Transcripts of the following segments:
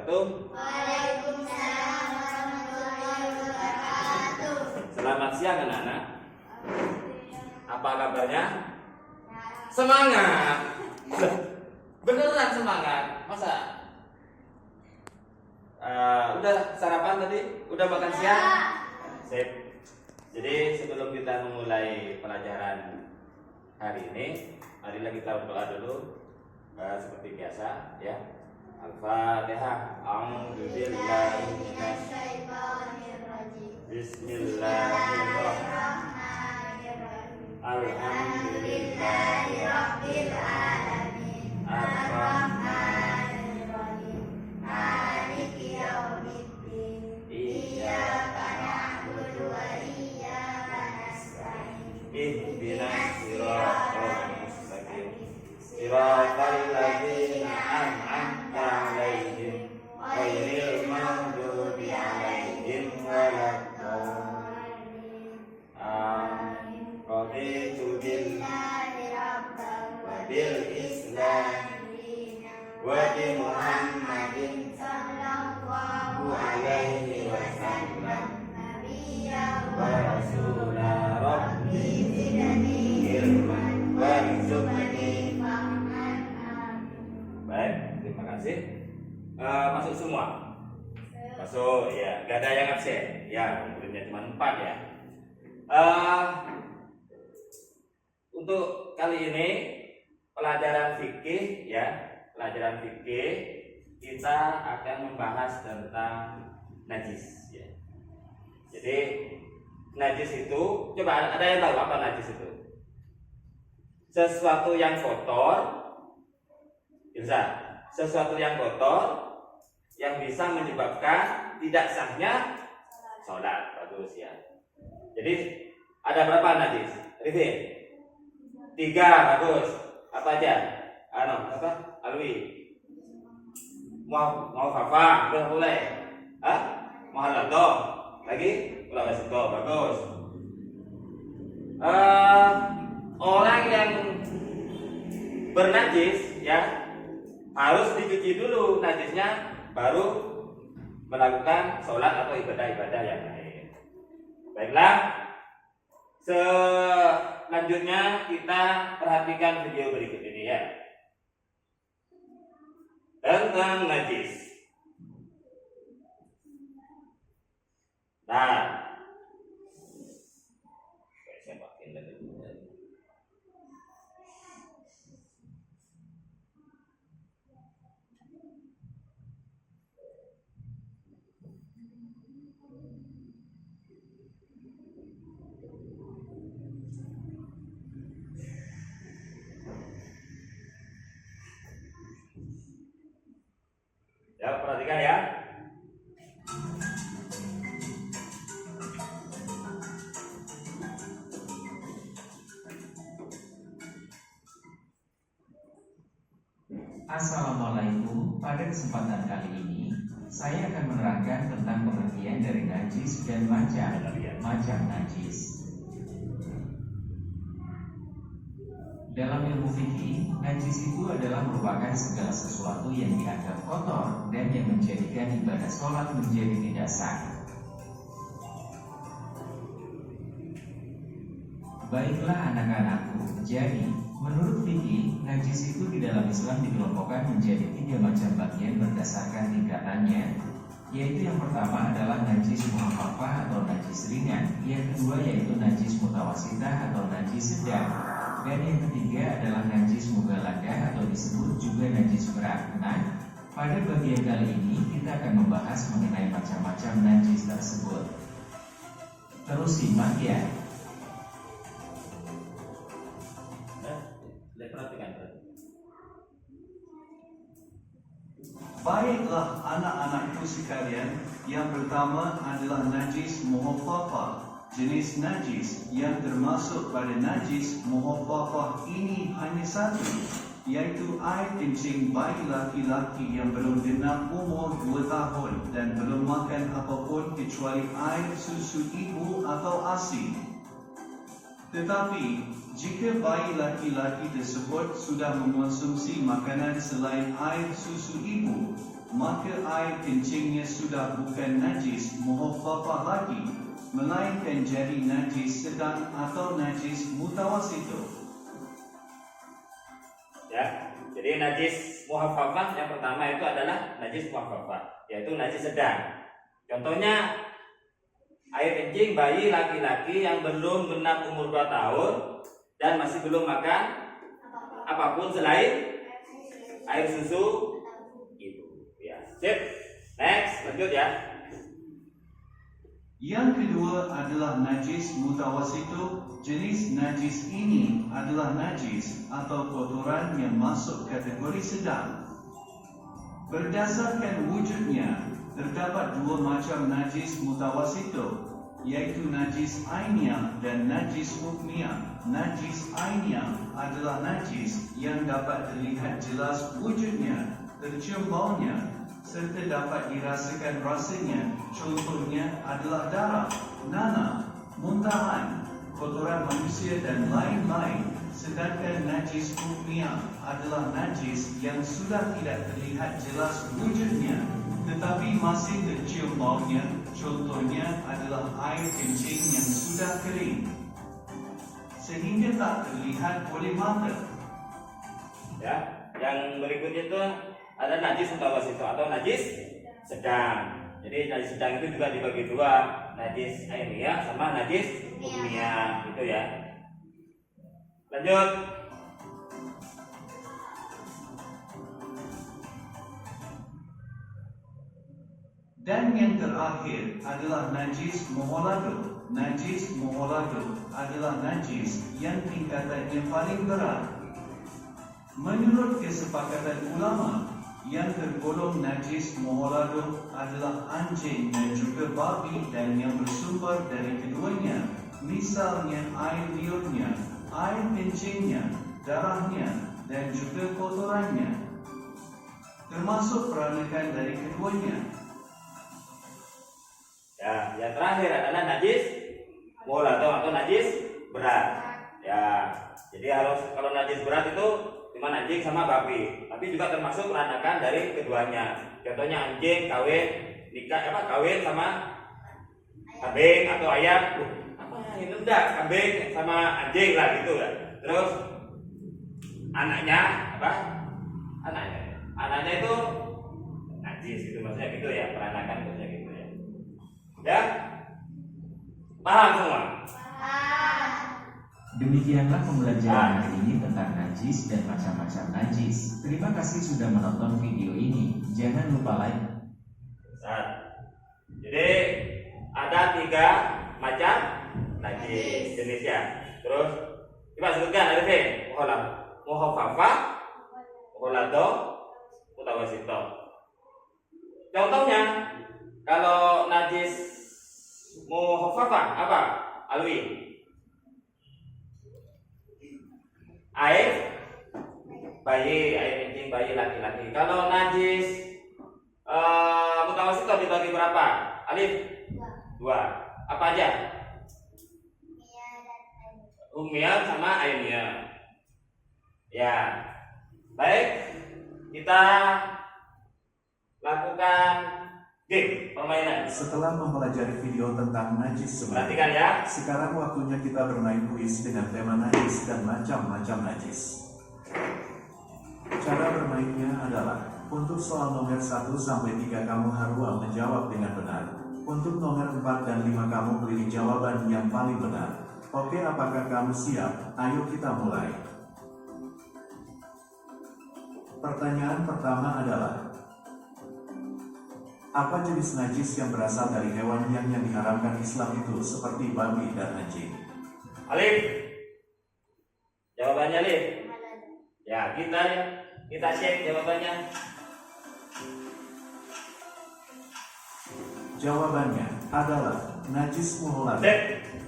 wabarakatuh. Waalaikumsalam warahmatullahi wabarakatuh. Selamat siang anak-anak. Apa kabarnya? Semangat. Beneran semangat. Masa? Udah sarapan tadi? Udah makan siang? Sip. Jadi sebelum kita memulai pelajaran hari ini, marilah kita berdoa dulu seperti biasa ya. Al-Fatihah. A'udzubillahi minasyaitonirrajim. Bismillahirrahmanirrahim. Alhamdulillahi rabbil alamin. Ar-Rahmanir-Rahim. Maliki yaumiddin. Iyyaka na'budu wa iyyaka nasta'in. Ihdinas siratal mustaqim. Siratal ladzina an'amta 'alaihim ghairil maghdubi 'alaihim waladdallin. Amin. Raditu billahi rabban wa bil islami dinan wa bi Muhammadin sallallahu alaihi wasallam nabiyyan wa rasula. Rabbi zidni ilman warzuqni fahman. Baik, terima kasih. Masuk semua? Masuk, ya. Gak ada yang absen. Ya, muridnya cuma 4 ya. Untuk kali ini pelajaran fikih ya, pelajaran fikih kita akan membahas tentang najis ya. Jadi najis itu, coba ada yang tahu apa najis itu? Sesuatu yang kotor, bisa. Sesuatu yang kotor yang bisa menyebabkan tidak sahnya sholat. Bagus ya. Jadi ada berapa najis? Rifin? 3, bagus. Apa aja? Apa? Alwi. Mau Fafa, udah mulai. Mau Halado. Lagi? Ulah Basito, bagus. Orang yang bernajis ya harus dicuci dulu najisnya, baru melakukan sholat atau ibadah-ibadah yang lain. Baiklah, selanjutnya kita perhatikan video berikut ini ya, tentang najis. Nah, saya pakai lagi. Ya, perhatikan ya. Assalamualaikum. Pada kesempatan kali ini, saya akan menerangkan tentang pengertian dari najis dan macam najis. Dalam ilmu fikih, najis itu adalah merupakan segala sesuatu yang dianggap kotor dan yang menjadikan ibadah sholat menjadi tidak sah. Baiklah anak-anakku, jadi menurut fikih, najis itu di dalam Islam dikelompokkan menjadi 3 macam bagian berdasarkan tingkatannya, yaitu yang pertama adalah najis muhaffafah atau najis ringan, yang kedua yaitu najis mutawasitah atau najis sedang, dan yang ketiga adalah najis mughalladah atau disebut juga najis berat. Nah, pada bagian kali ini kita akan membahas mengenai macam-macam najis tersebut. Terus simak ya. Baiklah anak-anakku sekalian, yang pertama adalah najis muhaffafah. Jenis najis yang termasuk pada najis muhaffafah ini hanya satu, yaitu air kencing bayi laki-laki yang belum genap umur 2 tahun dan belum makan apapun kecuali air susu ibu atau ASI. Tetapi, Jika bayi laki-laki tersebut sudah mengonsumsi makanan selain air susu ibu, maka air kencingnya sudah bukan najis muhaffafah lagi, melainkan jadi najis sedang atau najis mutawassithah. Ya, jadi najis muhaffafah yang pertama itu adalah najis muhaffafah, yaitu najis sedang. Contohnya air kencing bayi laki-laki yang belum genap umur 2 tahun dan masih belum makan apapun selain air susu ibu. Ya, sip. Next, lanjut ya. Yang kedua adalah najis mutawassithah. Jenis najis ini adalah najis atau kotoran yang masuk kategori sedang. Berdasarkan wujudnya, terdapat 2 macam najis mutawassithah, yaitu najis ainiyah dan najis hukmiyah. Najis ainiyah adalah najis yang dapat terlihat jelas wujudnya, tercium baunya, serta dapat dirasakan rasanya. Contohnya adalah darah, nanah, muntahan, kotoran manusia dan lain-lain. Sedangkan najis hukmiyah adalah najis yang sudah tidak terlihat jelas wujudnya, tetapi masih tercium baunya. Contohnya adalah air kencing yang sudah kering, sehingga tak terlihat oleh mata. Ya, yang berikutnya itu ada najis mutawassithah atau najis sedang. Jadi najis sedang itu juga dibagi 2, najis ainiyah sama najis hukmiyah, gitu ya. Lanjut. Dan yang terakhir adalah najis muholaduh. Najis muholaduh adalah najis yang tingkatannya paling berat. Menurut kesepakatan ulama, yang tergolong najis muholaduh adalah anjing dan juga babi dan yang bersumber dari keduanya, misalnya air liurnya, air kencingnya, darahnya, dan juga kotorannya, termasuk peranakan dari keduanya. Ya, yang terakhir adalah najis muholaduh atau najis berat. Ya, jadi harus kalau najis berat itu cuma anjing sama babi, tapi juga termasuk peranakan dari keduanya. Contohnya anjing kawin sama kambing atau ayam. Ini enggak, kambing sama anjing lah gitu ya. Terus anaknya Anaknya itu najis gitu, maksudnya gitu ya, peranakan maksudnya gitu ya. Ya, paham semua? Demikianlah pembelajaran hari ini tentang najis dan macam-macam najis. Terima kasih sudah menonton video ini. Jangan lupa like. Jadi ada 3 macam najis jenisnya. Terus coba sebutkan, Arifin. Muhaffafah, muholaduh, mutawassithah. Contohnya, kalau najis muhaffafah apa? Alwi. Air kencing bayi laki-laki. Kalau najis mutawassithah dibagi berapa? Alif? 2. Apa aja? Hukmiyah sama ainiyah. Ya. Baik. Kita lakukan game permainan. Setelah mempelajari video tentang najis sebelumnya, Perhatikan ya. sekarang waktunya kita bermain kuis dengan tema najis dan macam-macam najis. Cara bermainnya adalah, untuk soal nomor 1 sampai 3 kamu harus menjawab dengan benar. Untuk nomor 4 dan 5 kamu pilih jawaban yang paling benar. Oke, apakah kamu siap? Ayo kita mulai. Pertanyaan pertama adalah, apa jenis najis yang berasal dari hewan yang diharamkan Islam itu seperti babi dan anjing? Alif. Jawabannya Alif. Ya, kita cek jawabannya. Jawabannya adalah najis muholaduh. Cek.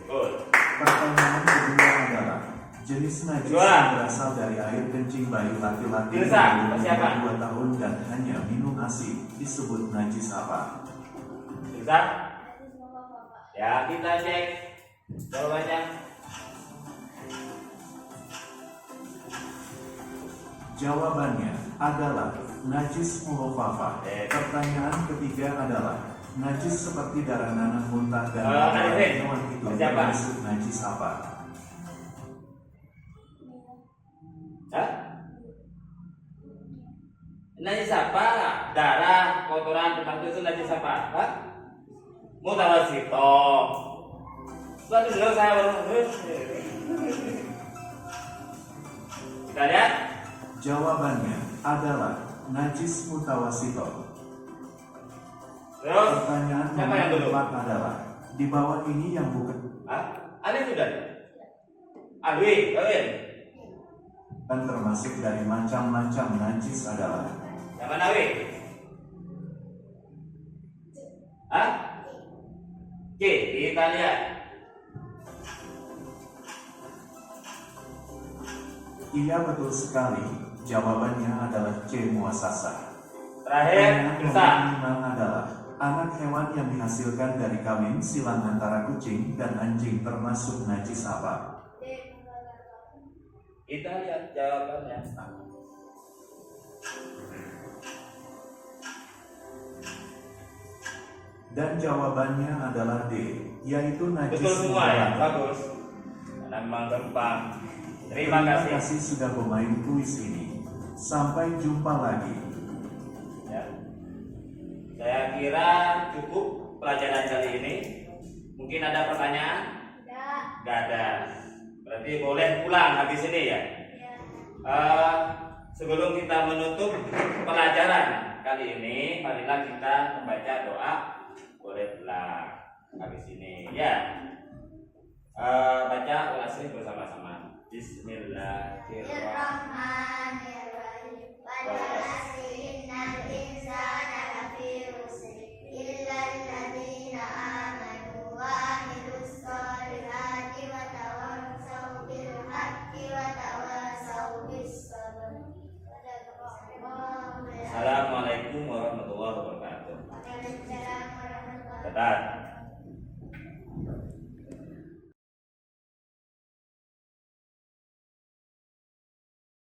Good. Pertanyaan kedua adalah, jenis najis Dua. yang berasal dari air kencing bayi laki-laki Bisa, yang persiapan. berumur 2 tahun dan hanya minum ASI disebut najis apa? Bisa? Ya, kita cek jawabannya. Jawabannya adalah najis muhofafah. Pertanyaan ketiga adalah najis seperti darah nanah muntah dan kotoran Arifin, hewan itu siapa? termasuk najis apa? Hah? Najis apa? Darah, kotoran, tempat itu najis apa? Hah? Mutawasito. Suatu dengar saya baru. Kita lihat. Jawabannya adalah najis mutawasito. Terus. Pertanyaan Siapa yang nomor belum? 4 adalah di bawah ini yang bukan Hah? Alif sudah. Alwi, kawin. dan termasuk dari macam-macam najis adalah Yang mana Alwi? Hah? Oke, kita lihat. iya betul sekali. Jawabannya adalah C. Muasasa. Terakhir, Pertanyaan Nusa. nomor 5 adalah anak hewan yang dihasilkan dari kawin silang antara kucing dan anjing termasuk najis apa? Kita lihat jawabannya. Dan jawabannya adalah D, yaitu najis Betul semua ya, mubalaghah. bagus. Karena memang gampang. Terima kasih. sudah bermain kuis ini. Sampai jumpa lagi. Ya. Saya kira cukup pelajaran kali ini. Mungkin ada pertanyaan? Tidak. Gak ada. Berarti boleh pulang habis ini ya. Ya. Sebelum kita menutup pelajaran kali ini, marilah kita membaca doa. Boleh pulang habis ini ya. Baca ulasih bersama-sama. Bismillahirrahmanirrahim. Bismillahirrahmanirrahim. Wal asri innal insana lafi khusr illa alladziina aamanu wa 'amilus shalihati wa tawassaw bil haqqi wa tawassaw bis sabr. Assalamualaikum warahmatullahi wabarakatuh. Waalaikumsalam warahmatullahi wabarakatuh. Catat.